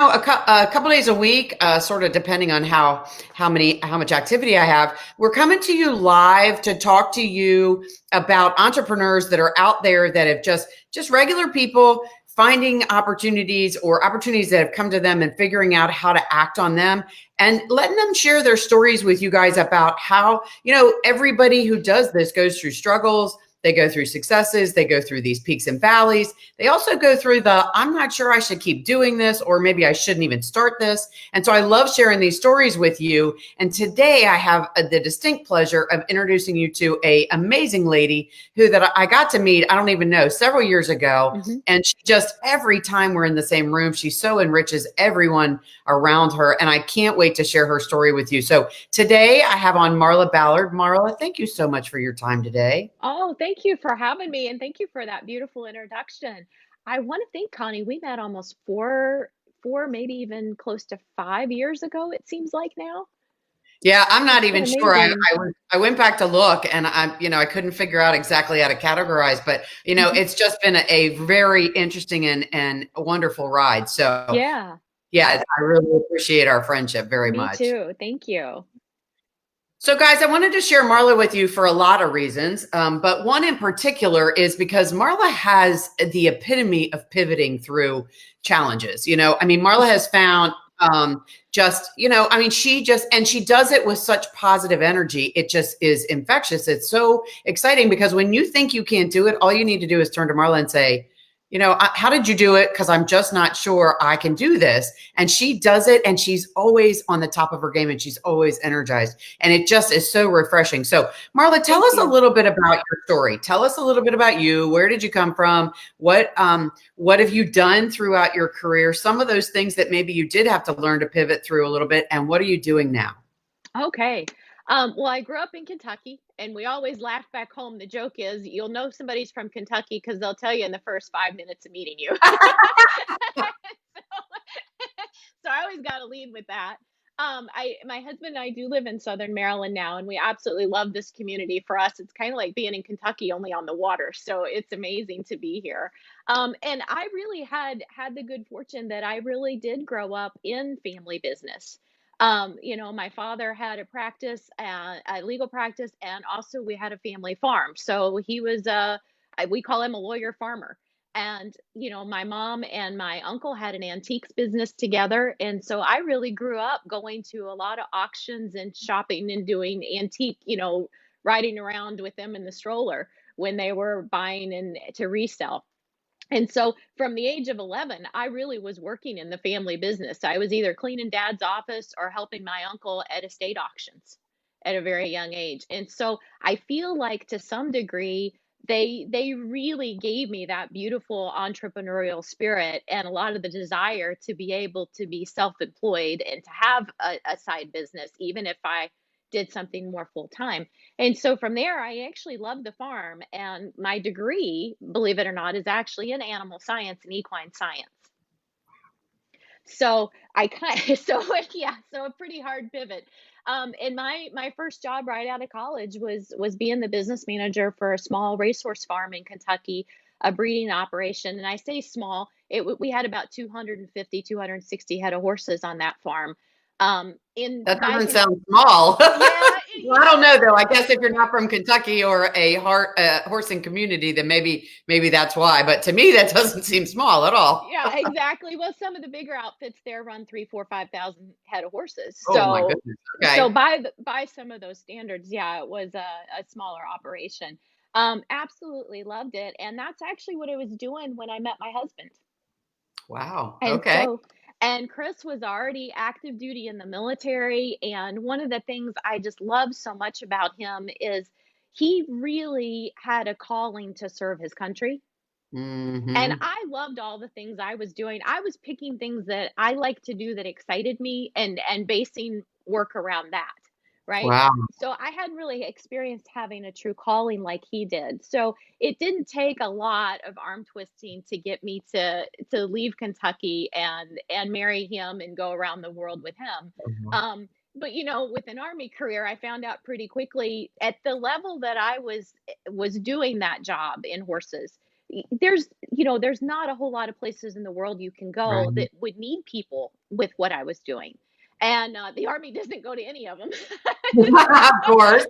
A couple days a week, sort of depending on how much activity I have. We're coming to you live to talk to you about entrepreneurs that are out there that have just regular people finding opportunities or opportunities that have come to them and figuring out how to act on them and letting them share their stories with you guys about how, everybody who does this goes through struggles. They go through successes. They go through these peaks and valleys. They also go through I'm not sure I should keep doing this, or maybe I shouldn't even start this. And so I love sharing these stories with you. And today I have the distinct pleasure of introducing you to a amazing lady that I got to meet, I don't even know, several years ago. Hmm. And she just, every time we're in the same room, she so enriches everyone around her. And I can't wait to share her story with you. So today I have on Marla Ballard. Marla, thank you so much for your time today. Oh, thank you for having me, and thank you for that beautiful introduction. I want to thank Connie. We met almost maybe even close to 5 years ago. It seems like now. Yeah, I'm not It's been even sure. amazing. I went back to look and I couldn't figure out exactly how to categorize, but Hmm. it's just been a very interesting and a wonderful ride. So Yeah, yeah, I really appreciate our friendship very me much. too. Thank you. So, guys, I wanted to share Marla with you for a lot of reasons, but one in particular is because Marla has the epitome of pivoting through challenges. Marla has found she does it with such positive energy. It just is infectious. It's so exciting because when you think you can't do it, all you need to do is turn to Marla and say, how did you do it? Because I'm just not sure I can do this. And she does it, and she's always on the top of her game, and she's always energized. And it just is so refreshing. So, Marla, tell Thank us a you. little bit about your story. Tell us a little bit about you. Where did you come from? What have you done throughout your career? Some of those things that maybe you did have to learn to pivot through a little bit. And what are you doing now? Okay. Well, I grew up in Kentucky, and we always laugh back home. The joke is you'll know somebody's from Kentucky because they'll tell you in the first 5 minutes of meeting you. So I always got to lead with that. My husband and I do live in Southern Maryland now, and we absolutely love this community. For us, it's kind of like being in Kentucky, only on the water. So it's amazing to be here. And I really had the good fortune that I really did grow up in family business. My father had a legal practice, and also we had a family farm. So he was we call him a lawyer farmer. And, my mom and my uncle had an antiques business together. And so I really grew up going to a lot of auctions and shopping and doing antique, riding around with them in the stroller when they were buying and to resell. And so from the age of 11, I really was working in the family business. I was either cleaning dad's office or helping my uncle at estate auctions at a very young age. And so I feel like to some degree they really gave me that beautiful entrepreneurial spirit and a lot of the desire to be able to be self-employed and to have a side business even if I did something more full time. And so from there, I actually love the farm. And my degree, believe it or not, is actually in animal science and equine science. So I kind of, so yeah, so a pretty hard pivot. And my first job right out of college was being the business manager for a small racehorse farm in Kentucky, a breeding operation. And I say small, we had about 250, 260 head of horses on that farm. In That by doesn't con- sound small. Yeah, Well, I don't know though. I guess if you're not from Kentucky or a horsing community, then maybe that's why. But to me, that doesn't seem small at all. yeah, exactly. Well, some of the bigger outfits there run 3, 4, 5,000 head of horses. Oh my So, goodness. so Okay. by some of those standards, yeah, it was a smaller operation. Absolutely loved it, and that's actually what I was doing when I met my husband. Wow. And Okay. so, and Chris was already active duty in the military, and one of the things I just love so much about him is he really had a calling to serve his country, and Hmm. I loved all the things I was doing. I was picking things that I like to do that excited me and basing work around that, right? Wow. So I hadn't really experienced having a true calling like he did. So it didn't take a lot of arm twisting to get me to leave Kentucky and marry him and go around the world with him. But with an army career, I found out pretty quickly at the level that I was doing that job in horses there's not a whole lot of places in the world you can go Right. that would need people with what I was doing. And the Army doesn't go to any of them. Of course.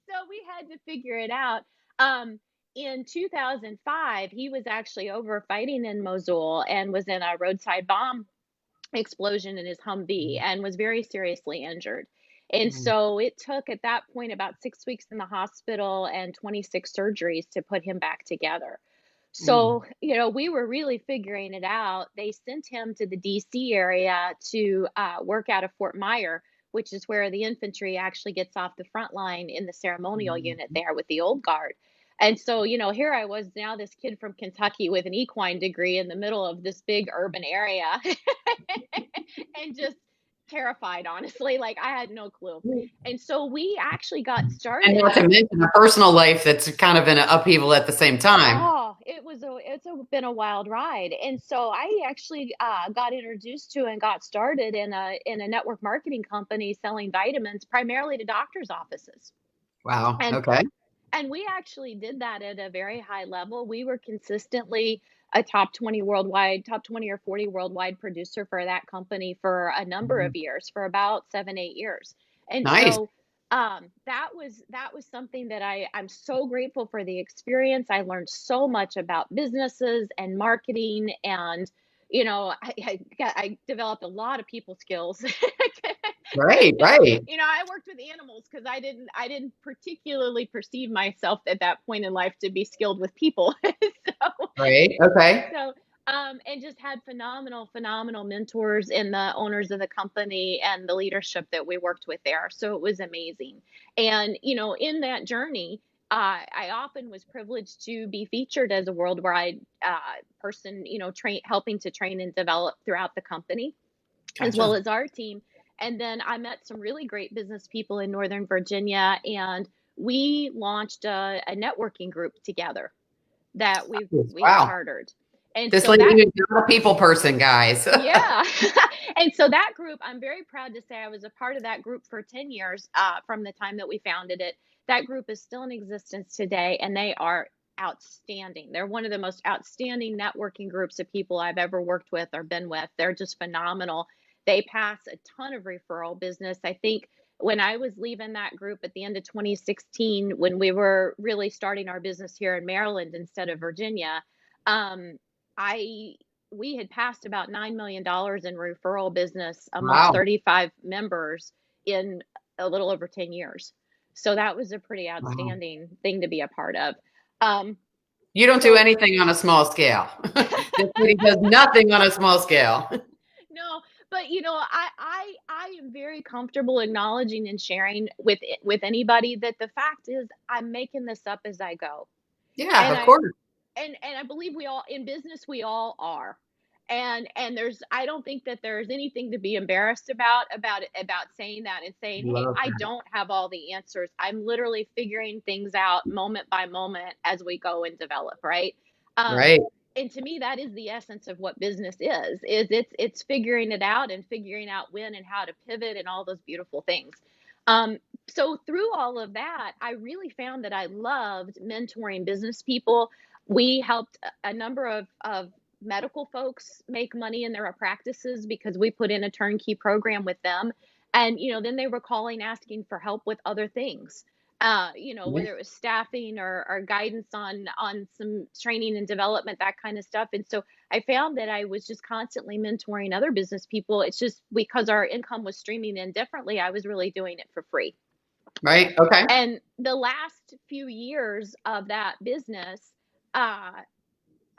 So we had to figure it out. Um, in 2005, he was actually over fighting in Mosul and was in a roadside bomb explosion in his Humvee and was very seriously injured. And Mm, so it took at that point about 6 weeks in the hospital and 26 surgeries to put him back together. mm, So, we were really figuring it out. They sent him to the DC area to work out of Fort Myer, which is where the infantry actually gets off the front line in the ceremonial unit mm. there with the old guard. And so, here I was now, this kid from Kentucky with an equine degree in the middle of this big urban area and just terrified, honestly. Like I had no clue. And so we actually got And not started. to mention a personal life that's kind of in an upheaval at the same time. Oh, been a wild ride. And so I actually got introduced to and got started in a network marketing company selling vitamins primarily to doctors' offices. Wow. And Okay. and we actually did that at a very high level. We were consistently a top 20 or 40 worldwide producer for that company for a number Mhm. of years, for about 7, 8 years. And Nice. so that was something that I'm so grateful for the experience. I learned so much about businesses and marketing, and I developed a lot of people skills. Right. Right. I worked with animals because I didn't particularly perceive myself at that point in life to be skilled with people. so Right. Okay. so and just had phenomenal mentors in the owners of the company and the leadership that we worked with there. So it was amazing. And in that journey, I often was privileged to be featured as a worldwide person, helping to train and develop throughout the company as well Gotcha. as our team. And then I met some really great business people in Northern Virginia, and we launched a networking group together that we Wow. chartered. And This so lady that is not a people person, guys. yeah. And so that group, I'm very proud to say I was a part of that group for 10 years from the time that we founded it. That group is still in existence today, and they are outstanding. They're one of the most outstanding networking groups of people I've ever worked with or been with. They're just phenomenal. They pass a ton of referral business. I think when I was leaving that group at the end of 2016, when we were really starting our business here in Maryland instead of Virginia, um, I we had passed about $9 million in referral business amongst Wow. 35 members in a little over 10 years. So that was a pretty Wow. outstanding thing to be a part of. Um, You don't do so anything on a small scale. This lady does nothing on a small scale. no, but I am very comfortable acknowledging and sharing with anybody that the fact is I'm making this up as I go. Yeah, And of I course. and I believe we all in business we all are. And there's I don't think that there's anything to be embarrassed about saying that and saying, "Hey, Love I that. don't have all the answers. I'm literally figuring things out moment by moment as we go and develop," right? Um Right. and to me that is the essence of what business is it's figuring it out and figuring out when and how to pivot and all those beautiful things. Um so through all of that, I really found that I loved mentoring business people. We helped a number of medical folks make money in their practices because we put in a turnkey program with them. And, then they were calling asking for help with other things. Yeah. Whether it was staffing or guidance on some training and development, that kind of stuff. And so I found that I was just constantly mentoring other business people. It's just because our income was streaming in differently, I was really doing it for free. Right. Okay. And the last few years of that business, uh,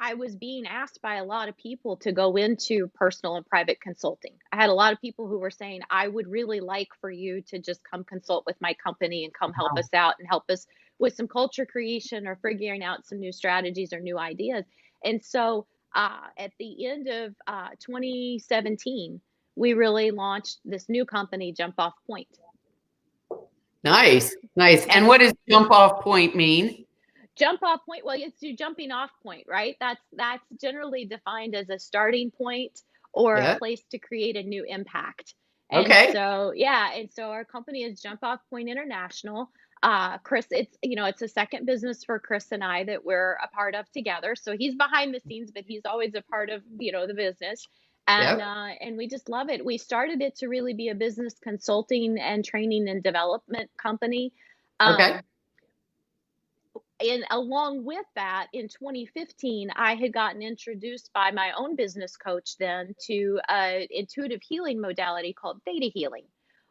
I was being asked by a lot of people to go into personal and private consulting. I had a lot of people who were saying, I would really like for you to just come consult with my company and come help Wow. us out and help us with some culture creation or figuring out some new strategies or new ideas. And so at the end of 2017, we really launched this new company, Jump Off Point. Nice. Nice. And And what does jump off point mean? jump off point, well, it's your jumping off point, right? That's generally defined as a starting point or a Yeah. place to create a new impact. And Okay. so, yeah, and so our company is Jump Off Point International. Chris, it's a second business for Chris and I that we're a part of together. So he's behind the scenes, but he's always a part of, the business. Yep. And we just love it. We started it to really be a business consulting and training and development company. Okay. Um, and along with that, in 2015, I had gotten introduced by my own business coach then to an intuitive healing modality called theta healing,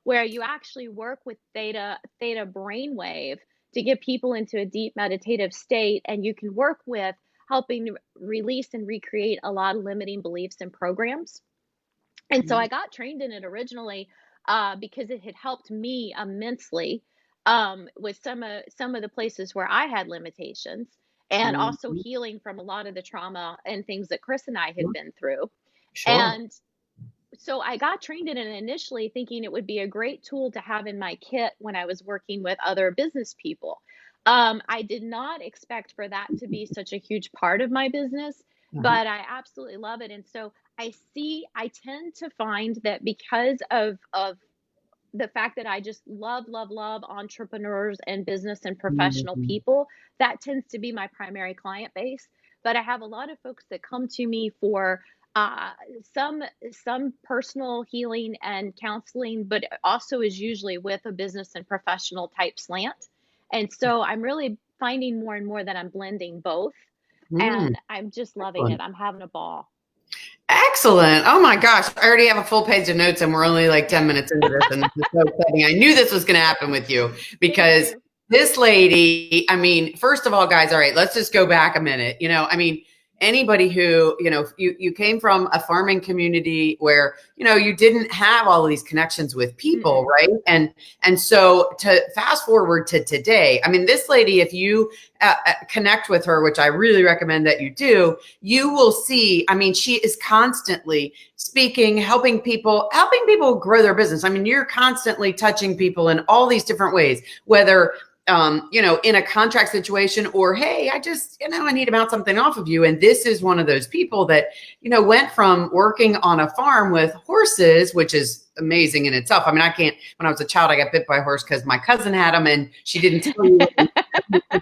where you actually work with theta brainwave to get people into a deep meditative state, and you can work with helping release and recreate a lot of limiting beliefs and programs. And so I got trained in it originally because it had helped me immensely with some of the places where I had limitations, and also Mhm. healing from a lot of the trauma and things that Chris and I had been through. Sure. And so I got trained in it initially thinking it would be a great tool to have in my kit when I was working with other business people. I did not expect for that to be such a huge part of my business, Uh-huh. but I absolutely love it. And so I tend to find that because of the fact that I just love entrepreneurs and business and professional Mhm. people, that tends to be my primary client base. But I have a lot of folks that come to me for uh, some some personal healing and counseling, but also is usually with a business and professional type slant. And so I'm really finding more and more that I'm blending both, Mm, and I'm just loving it. excellent. I'm having a ball. Excellent. Oh my gosh. I already have a full page of notes and we're only like 10 minutes into this. And this is so exciting. I knew this was going to happen with you Thank because you. this lady, I mean, first of all, guys, all right, let's just go back a minute. I mean, anybody who, you came from a farming community where, you didn't have all of these connections with people, Mm-mm. right? And so to fast forward to today, I mean, this lady, if you connect with her, which I really recommend that you do, you will see, I mean, she is constantly speaking, helping people grow their business. I mean, you're constantly touching people in all these different ways, whether in a contract situation or, hey, I just, I need to bounce something off of you. And this is one of those people that, went from working on a farm with horses, which is amazing in itself. I mean, when I was a child, I got bit by a horse because my cousin had them and she didn't tell you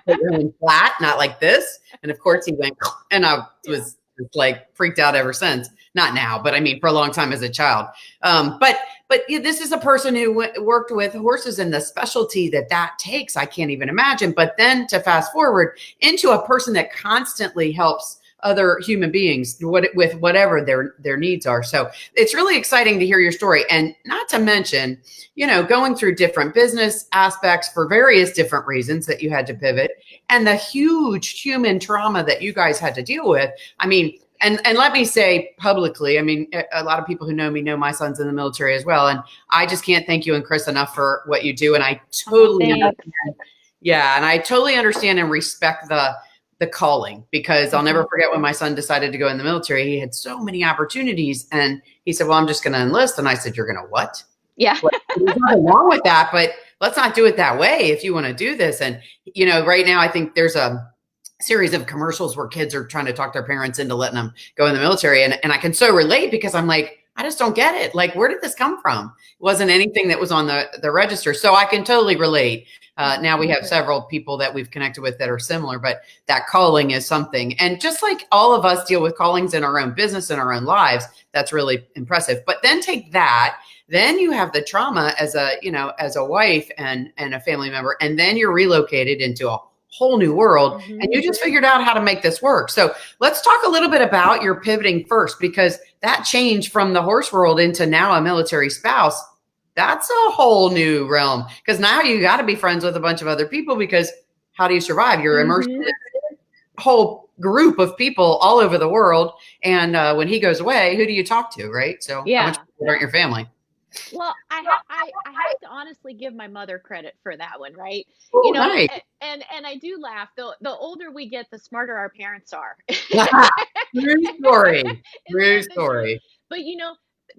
really flat, not like this. And of course he went, and I Yeah. was like freaked out ever since. Not now, but I mean, for a long time as a child. But yeah, this is a person who worked with horses and the specialty that takes. I can't even imagine. But then to fast forward into a person that constantly helps other human beings with whatever their needs are. So it's really exciting to hear your story, and not to mention, going through different business aspects for various different reasons that you had to pivot, and the huge human trauma that you guys had to deal with. I mean, and let me say publicly, I mean, a lot of people who know me know my son's in the military as well, and I just can't thank you and Chris enough for what you do. And I Oh, totally thanks. understand. Yeah, and I totally understand and respect the calling, because I'll never Hmm. forget when my son decided to go in the military. He had so many opportunities, and he said, "Well, I'm just going to enlist." And I said, "You're going to what?" Yeah. Well, there's nothing wrong with that, but let's not do it that way if you want to do this. And right now I think there's a series of commercials where kids are trying to talk their parents into letting them go in the military, and I can so relate, because I'm like, I just don't get it. Like, where did this come from? It wasn't anything that was on the register, so I can totally relate. Now we Hmm. have several people that we've connected with that are similar, but that calling is something. And just like all of us deal with callings in our own business and our own lives, that's really impressive. But then take that, then you have the trauma as a wife and a family member, and then you're relocated into a whole new world, and Hmm. you just figured out how to make this work. So let's talk a little bit about your pivoting first, because that change from the horse world into now a military spouse, that's a whole new realm, because now you got to be friends with a bunch of other people, because how do you survive? You're immersed Hmm. in a whole group of people all over the world, and when he goes away, who do you talk to, right? So how much Yeah. people aren't your family? Well, I have to honestly give my mother credit for that one, right? Oh, nice. And I do laugh. The older we get, the smarter our parents are. True story. True Isn't that the truth? story. But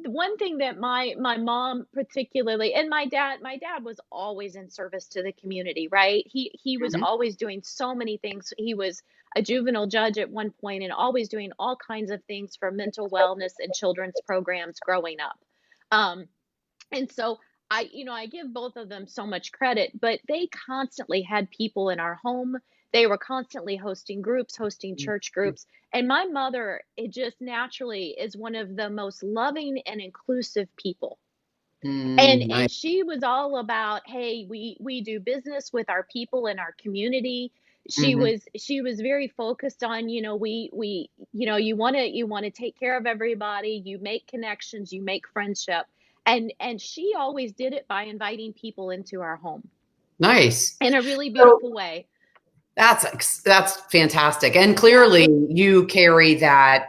the one thing that my mom particularly, and my dad was always in service to the community, right? He was Mhm. always doing so many things. He was a juvenile judge at one point and always doing all kinds of things for mental wellness and children's programs growing up. Um, and so I give both of them so much credit, but they constantly had people in our home. They were constantly hosting groups, hosting church groups. And my mother, it just naturally is one of the most loving and inclusive people. And Nice. she was all about, hey, we do business with our people in our community. Hmm. She was very focused on, we you want to take care of everybody, you make connections, you make friendship. And she always did it by inviting people into our home Nice. in a really So beautiful way. that's fantastic, and Yeah. clearly you carry that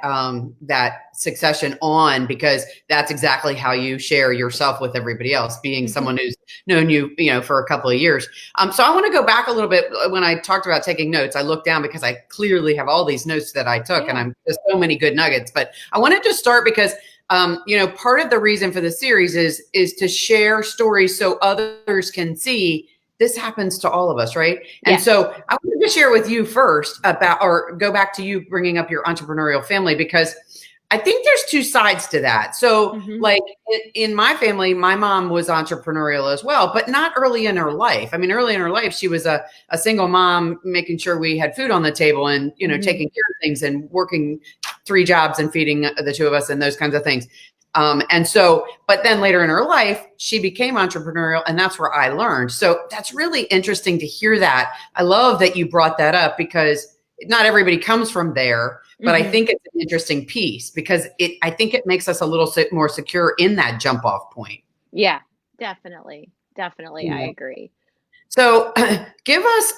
succession on, because that's exactly how you share yourself with everybody else, being Hmm. someone who's known you, for a couple of years. So I want to go back a little bit. When I talked about taking notes, I looked down because I clearly have all these notes that I took, and Yeah. I'm just so many good nuggets. But I wanted to start because part of the reason for the series is to share stories so others can see this happens to all of us, right? And Yes. so I wanted to share with you first about, or go back to you bringing up your entrepreneurial family, because I think there's two sides to that. So, Hmm. like in my family, my mom was entrepreneurial as well, but not early in her life. I mean, early in her life, she was a single mom, making sure we had food on the table, and, Hmm. taking care of things and working three jobs and feeding the two of us and those kinds of things. And so, but then later in her life, she became entrepreneurial, and that's where I learned. So that's really interesting to hear that. I love that you brought that up, because not everybody comes from there, but I Hmm. think it's an interesting piece, because I think it makes us a little more secure in that jump off point. Yeah, definitely. Definitely. I Yeah. agree. So give us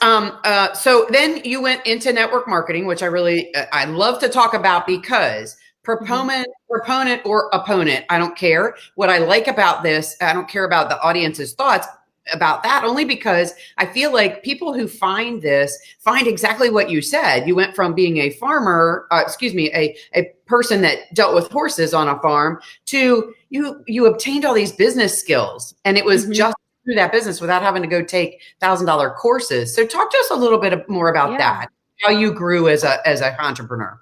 so then you went into network marketing, which I love to talk about, because Hmm. proponent or opponent, I don't care. What I like about this, I don't care about the audience's thoughts about that, only because I feel like people who find this find exactly what you said. You went from being a farmer, excuse me, a person that dealt with horses on a farm, to you obtained all these business skills, and it was Hmm. just through that business without having to go take $1,000 courses. So talk to us a little bit more about Yeah. that. How you grew as a entrepreneur.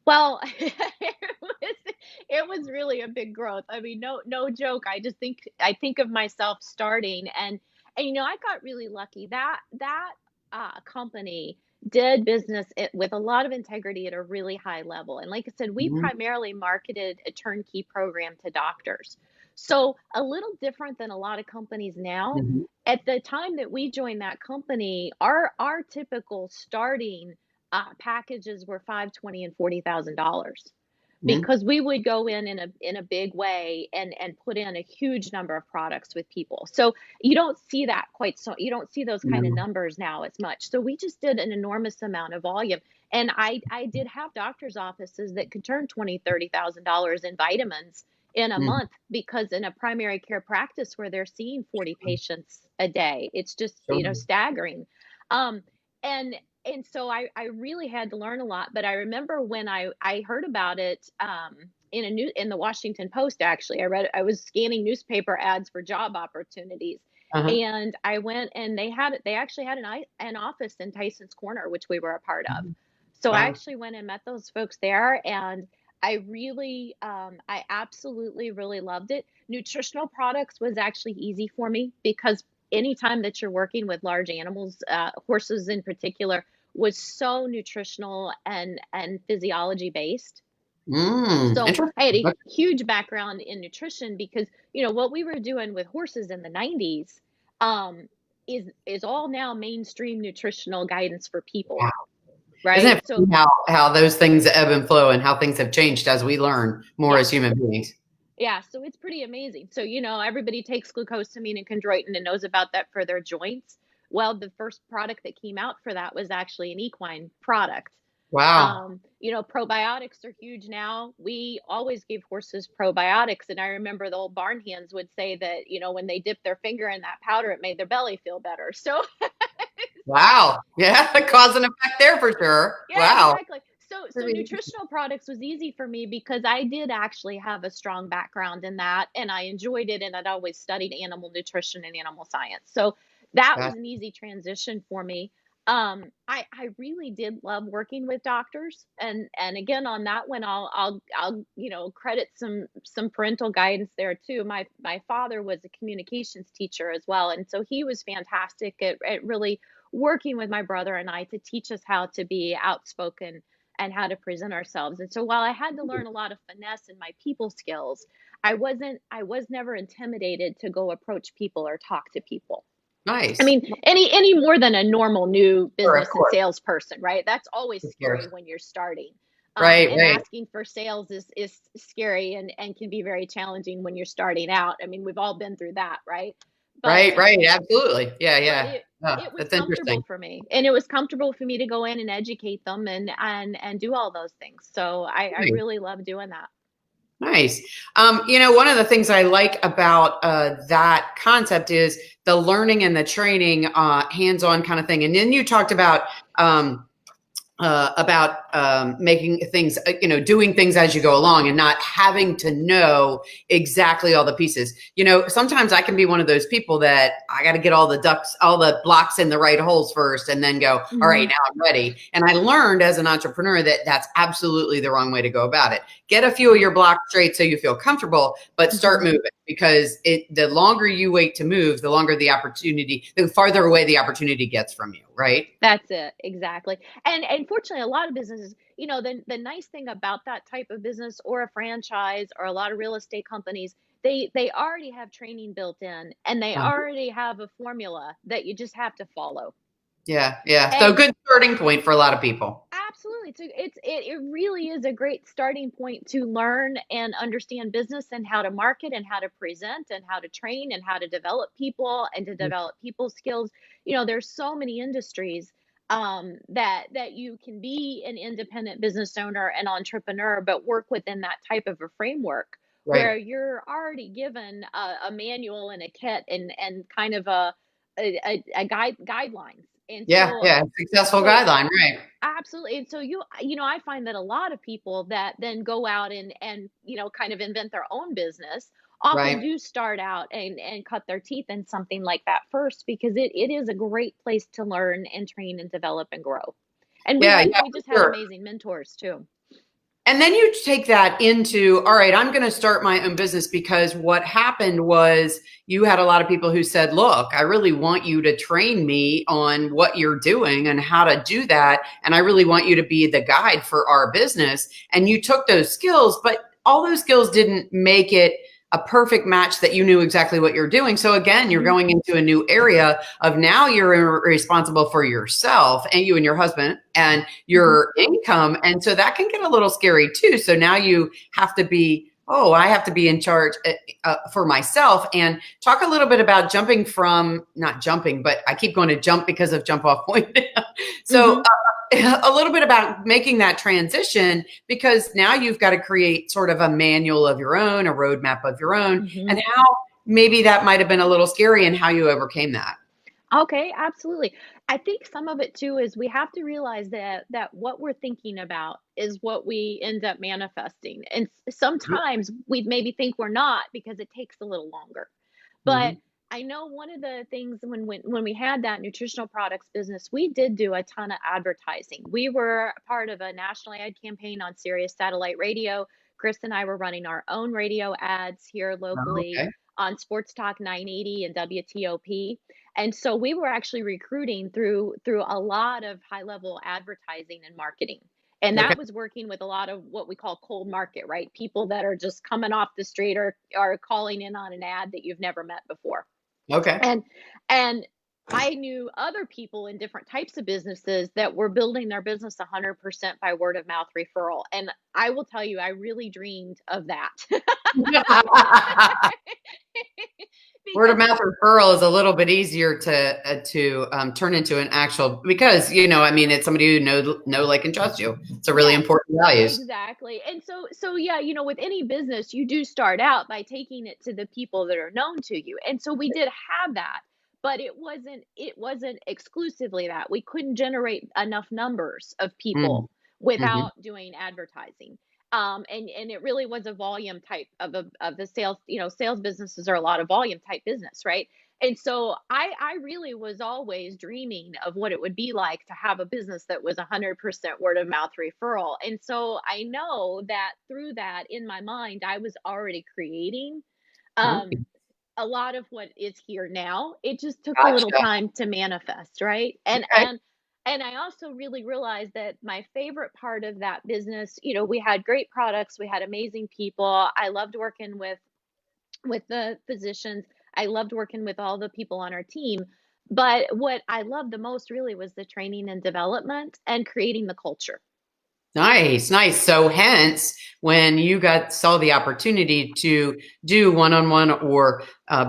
Well, it was really a big growth. I mean, no joke. I think of myself starting, and I got really lucky. That company did business with a lot of integrity at a really high level. And like I said, we Mhm, primarily marketed a turnkey program to doctors. So a little different than a lot of companies now. mhm, At the time that we joined that company, our typical starting packages were 520 and $40,000 mhm, because we would go in a big way and put in a huge number of products with people. So you don't see those kind of mhm, numbers now as much. So we just did an enormous amount of volume. And I did have doctors' offices that could turn 20, $30,000 in vitamins in a mhm. month, because in a primary care practice where they're seeing 40 patients a day, it's just, Sure. staggering. Um, and and so I really had to learn a lot. But I remember when I heard about it in the Washington Post. Actually, I was scanning newspaper ads for job opportunities, Uh-huh. and I went, and they actually had an office in Tyson's Corner, which we were a part of. Mhm. So I Wow. actually went and met those folks there, and I absolutely really loved it. Nutritional products was actually easy for me because anytime that you're working with large animals, horses in particular, was so nutritional and physiology based. So I had Interesting. a Okay. huge background in nutrition because what we were doing with horses in the 90s um, is all now mainstream nutritional guidance for people, Wow. Isn't right? it So funny how those things ebb and flow, and how things have changed as we learn more as yes. human beings? Yeah, so it's pretty amazing. So, everybody takes glucosamine and chondroitin and knows about that for their joints. Well, the first product that came out for that was actually an equine product. Wow. Probiotics are huge now. We always gave horses probiotics. And I remember the old barn hands would say that, when they dipped their finger in that powder, it made their belly feel better. So Wow. Yeah, cause and effect there for sure. yeah, Wow. exactly. So Pretty nutritional products was easy for me because I did actually have a strong background in that, and I enjoyed it, and I'd always studied animal nutrition and animal science. So that was good. an easy transition for me. I really did love working with doctors, and again on that one, I'll credit some parental guidance there too. My father was a communications teacher as well, and so he was fantastic at really working with my brother and I to teach us how to be outspoken and how to present ourselves. And so while I had to learn a lot of finesse in my people skills, I was never intimidated to go approach people or talk to people. I Nice. mean, any more than a normal new Sure, of business and course, salesperson, right? That's always of scary course. when you're starting. Right, And right, asking for sales is scary and can be very challenging when you're starting out. I mean, we've all been through that, right? But right, right. Absolutely. Yeah, but yeah. it Oh, it was that's comfortable interesting. for me, and it was comfortable for me to go in and educate them and do all those things. So I Nice. really love doing that. Nice. One of the things I like about that concept is the learning and the training, hands-on kind of thing. And then you talked about making things, doing things as you go along and not having to know exactly all the pieces. Sometimes I can be one of those people that I got to get all the blocks in the right holes first and then go, all right, Mhm. now I'm ready. And I learned as an entrepreneur that that's absolutely the wrong way to go about it. Get a few of your blocks straight so you feel comfortable, but start Mhm. moving because the longer you wait to move, the farther away the opportunity gets from you, right? That's it, exactly. And fortunately, a lot of businesses, the nice thing about that type of business or a franchise or a lot of real estate companies, they already have training built in and they Uh, already have a formula that you just have to follow. yeah, yeah. So And good starting point for a lot of people. absolutely, it really is a great starting point to learn and understand business and how to market and how to present and how to train and how to develop people and to develop people skills. There's so many industries that you can be an independent business owner and entrepreneur, but work within that type of a framework where Right. you're already given a manual and a kit and kind of a guidelines. And Yeah, so yeah. Successful so guideline, right. absolutely. And so I find that a lot of people that then go out and kind of invent their own business often Right. do start out and cut their teeth in something like that first because it is a great place to learn and train and develop and grow. And Yeah, yeah, we for just had sure. amazing mentors too. And then you take that into, all right, I'm going to start my own business because what happened was you had a lot of people who said, look, I really want you to train me on what you're doing and how to do that. And I really want you to be the guide for our business. And you took those skills, but all those skills didn't make it a perfect match that you knew exactly what you're doing. So again, you're Mhm. going into a new area of now you're responsible for yourself and you and your husband and Mhm. your income. And so that can get a little scary too. So now you have to be, oh, I have to be in charge for myself. And talk a little bit about jumping from, not jumping, but I keep going to jump because of jump off point. So Mhm. a little bit about making that transition because now you've got to create sort of a manual of your own, a roadmap of your own, Mhm. and how maybe that might have been a little scary and how you overcame that. Okay, absolutely. I think some of it too is we have to realize that what we're thinking about is what we end up manifesting. And sometimes we maybe think we're not because it takes a little longer. But Mhm. I know one of the things when we had that nutritional products business, we did do a ton of advertising. We were part of a national ad campaign on Sirius satellite radio. Chris and I were running our own radio ads here Oh, locally okay. on Sports Talk 980 and WTOP. And so we were actually recruiting through a lot of high level advertising and marketing. And Okay. that was working with a lot of what we call cold market, right? People that are just coming off the street or are calling in on an ad that you've never met before. Okay. And and I knew other people in different types of businesses that were building their business 100% by word of mouth referral. And I will tell you, I really dreamed of that. Word of Because mouth referral is a little bit easier to turn into an actual because I mean it's somebody who know like and trust you. It's a really yes, important values. exactly. And so yeah, with any business, you do start out by taking it to the people that are known to you. And so we did have that, but it wasn't exclusively that. We couldn't generate enough numbers of Mm, people hmm. without doing advertising. And it really was a volume type of the sales. Sales businesses are a lot of volume type business, right? And so I really was always dreaming of what it would be like to have a business that was 100% word of mouth referral. And so I know that through that in my mind, I was already creating um, Okay. a lot of what is here now. It just took a little Gotcha. time to manifest, right? And Okay. and I also really realized that my favorite part of that business, we had great products, we had amazing people. I loved working with the physicians. I loved working with all the people on our team. But what I loved the most really was the training and development and creating the culture. Nice, nice. So hence, when you saw the opportunity to do one-on-one or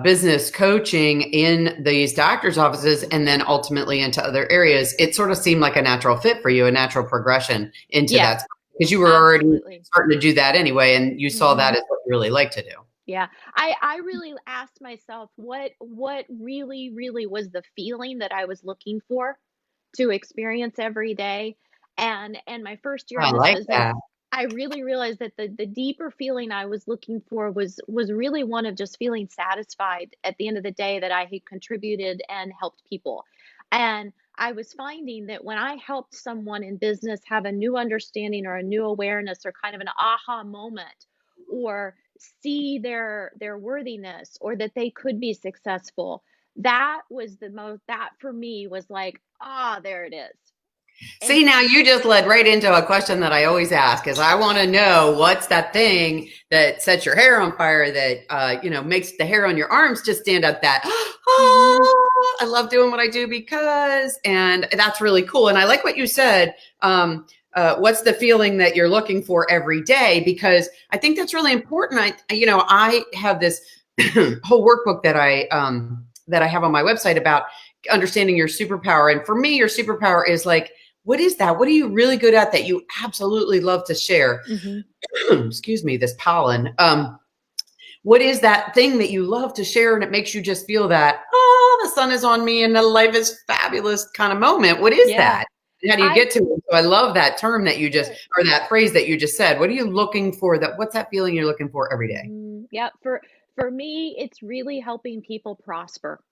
business coaching in these doctors' offices and then ultimately into other areas, it sort of seemed like a natural fit for you, a natural progression into Yeah, that because you were already absolutely. starting to do that anyway, and you saw that Mhm. as what you really like to do. Yeah. I really asked myself what really was the feeling that I was looking for to experience every day. And my first year I in this like business, that. I really realized that the deeper feeling I was looking for was really one of just feeling satisfied at the end of the day that I had contributed and helped people. And I was finding that when I helped someone in business have a new understanding or a new awareness or kind of an aha moment, or see their worthiness, or that they could be successful, that was the most, that for me was like, ah, there it is. And See, now you just led right into a question that I always ask is I want to know what's that thing that sets your hair on fire that, makes the hair on your arms just stand up that, mhm, oh, I love doing what I do because, and that's really cool. And I like what you said. What's the feeling that you're looking for every day? Because I think that's really important. I have this whole workbook that I have on my website about understanding your superpower. And for me, your superpower is like, what is that? What are you really good at that you absolutely love to share? mhm. Excuse me, this pollen. What is that thing that you love to share and it makes you just feel that, oh, the sun is on me and the life is fabulous kind of moment? What is Yeah. that? And how do you I get to it? So I love that term that you just, Sure. or that phrase that you just said. What are you looking for? What's that feeling you're looking for every day? Yeah, for me, it's really helping people prosper.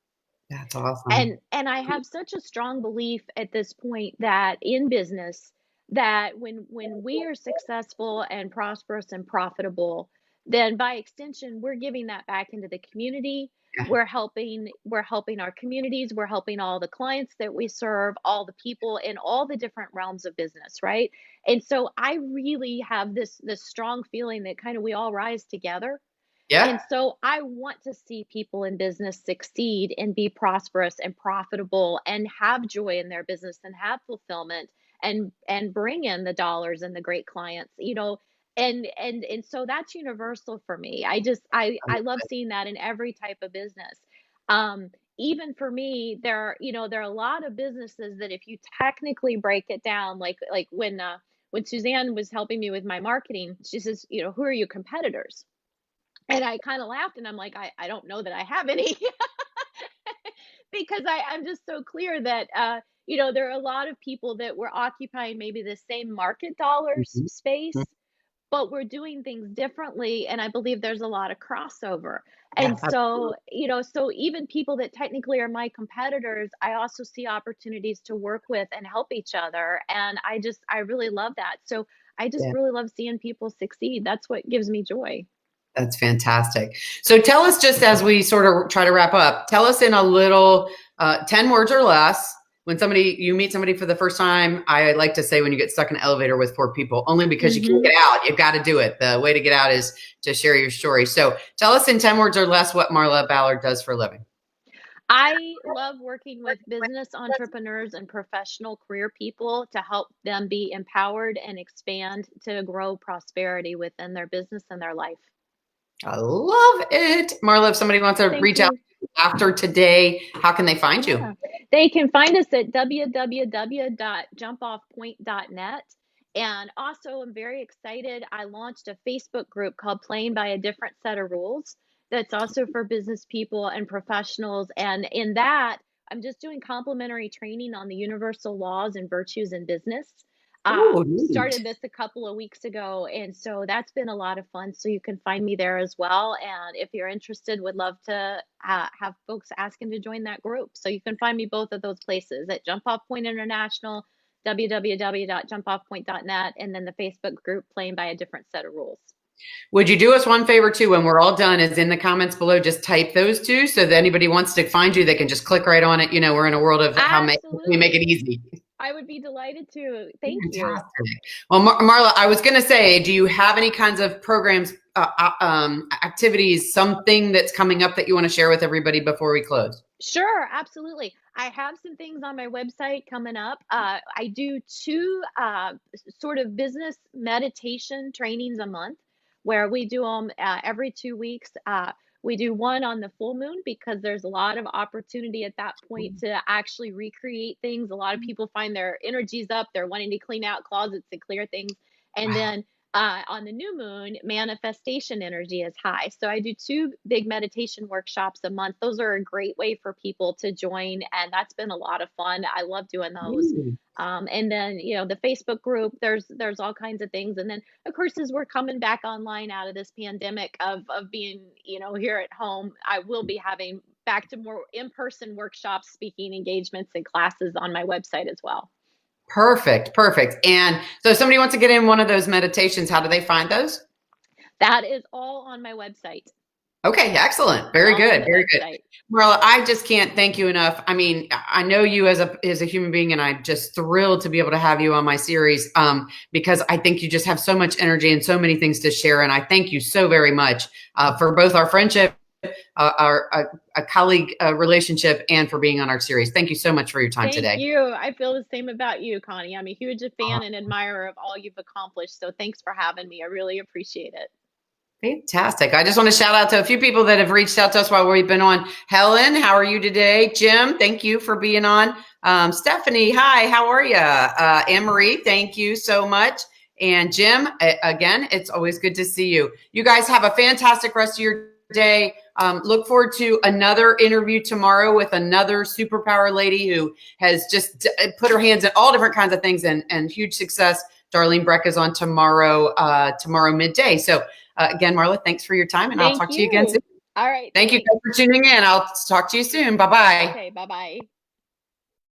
That's awesome. And I have such a strong belief at this point that in business, that when we are successful and prosperous and profitable, then by extension, we're giving that back into the community. Yeah. We're helping our communities, we're helping all the clients that we serve, all the people in all the different realms of business, right? And so I really have this strong feeling that kind of we all rise together. And Yeah. so I want to see people in business succeed and be prosperous and profitable and have joy in their business and have fulfillment and bring in the dollars and the great clients, and so that's universal for me. I love seeing that in every type of business. Even for me, there are a lot of businesses that if you technically break it down, like when Suzanne was helping me with my marketing, she says, who are your competitors? And I kinda laughed and I'm like, I don't know that I have any because I'm just so clear that, there are a lot of people that were occupying maybe the same market dollars Mhm. space, but we're doing things differently, and I believe there's a lot of crossover. Yeah. And so, so even people that technically are my competitors, I also see opportunities to work with and help each other, and I really love that. So, I just Yeah. really love seeing people succeed. That's what gives me joy. That's fantastic. So tell us, just as we sort of try to wrap up, tell us in a little 10 words or less, when you meet somebody for the first time. I like to say when you get stuck in an elevator with four people, only because you can't Mhm. get out, you've got to do it. The way to get out is to share your story. So tell us in 10 words or less what Marla Ballard does for a living. I love working with business entrepreneurs and professional career people to help them be empowered and expand to grow prosperity within their business and their life. I love it. Marla, if somebody wants to Thank reach out you. after today, how can they find you? Yeah. They can find us at www.jumpoffpoint.net. And also, I'm very excited. I launched a Facebook group called Playing by a Different Set of Rules that's also for business people and professionals. And in that, I'm just doing complimentary training on the universal laws and virtues in business. Oh, neat. Started this a couple of weeks ago, and so that's been a lot of fun. So you can find me there as well. And if you're interested, would love to have folks asking to join that group. So you can find me both of those places at Jump Off Point International, www.jumpoffpoint.net, and then the Facebook group Playing by a Different Set of Rules. Would you do us one favor too? When we're all done, is in the comments below, just type those two so that anybody wants to find you, they can just click right on it. We're in a world of how we make it easy. I would be delighted to. Thank you. Well, Marla, I was going to say, do you have any kinds of programs, activities, something that's coming up that you want to share with everybody before we close? Sure, absolutely. I have some things on my website coming up. I do 2 sort of business meditation trainings a month where we do them every 2 weeks. We do one on the full moon because there's a lot of opportunity at that point to actually recreate things. A lot of people find their energies up, they're wanting to clean out closets and clear things. And then on the new moon, manifestation energy is high. So I do 2 big meditation workshops a month. Those are a great way for people to join, and that's been a lot of fun. I love doing those. And then, the Facebook group, there's all kinds of things. And then, of course, as we're coming back online out of this pandemic of being, here at home, I will be having back to more in-person workshops, speaking engagements, and classes on my website as well. Perfect. And so if somebody wants to get in one of those meditations, how do they find those? That is all on my website. Okay, excellent. Very good. Marla, I just can't thank you enough. I mean, I know you as a human being, and I'm just thrilled to be able to have you on my series because I think you just have so much energy and so many things to share. And I thank you so very much for both our friendship, our colleague relationship, and for being on our series. Thank you so much for your time today. Thank you. I feel the same about you, Connie. I'm a huge fan and admirer of all you've accomplished. So thanks for having me. I really appreciate it. Fantastic. I just want to shout out to a few people that have reached out to us while we've been on. Helen, how are you today? Jim, thank you for being on. Stephanie, hi, how are you? Anne-Marie, thank you so much. And Jim, again, it's always good to see you. You guys have a fantastic rest of your day. Look forward to another interview tomorrow with another superpower lady who has just put her hands in all different kinds of things and huge success. Darlene Breck is on tomorrow midday. So again, Marla, thanks for your time, and I'll talk to you again soon. All right. Thank you guys for tuning in. I'll talk to you soon. Bye-bye. Okay, bye-bye.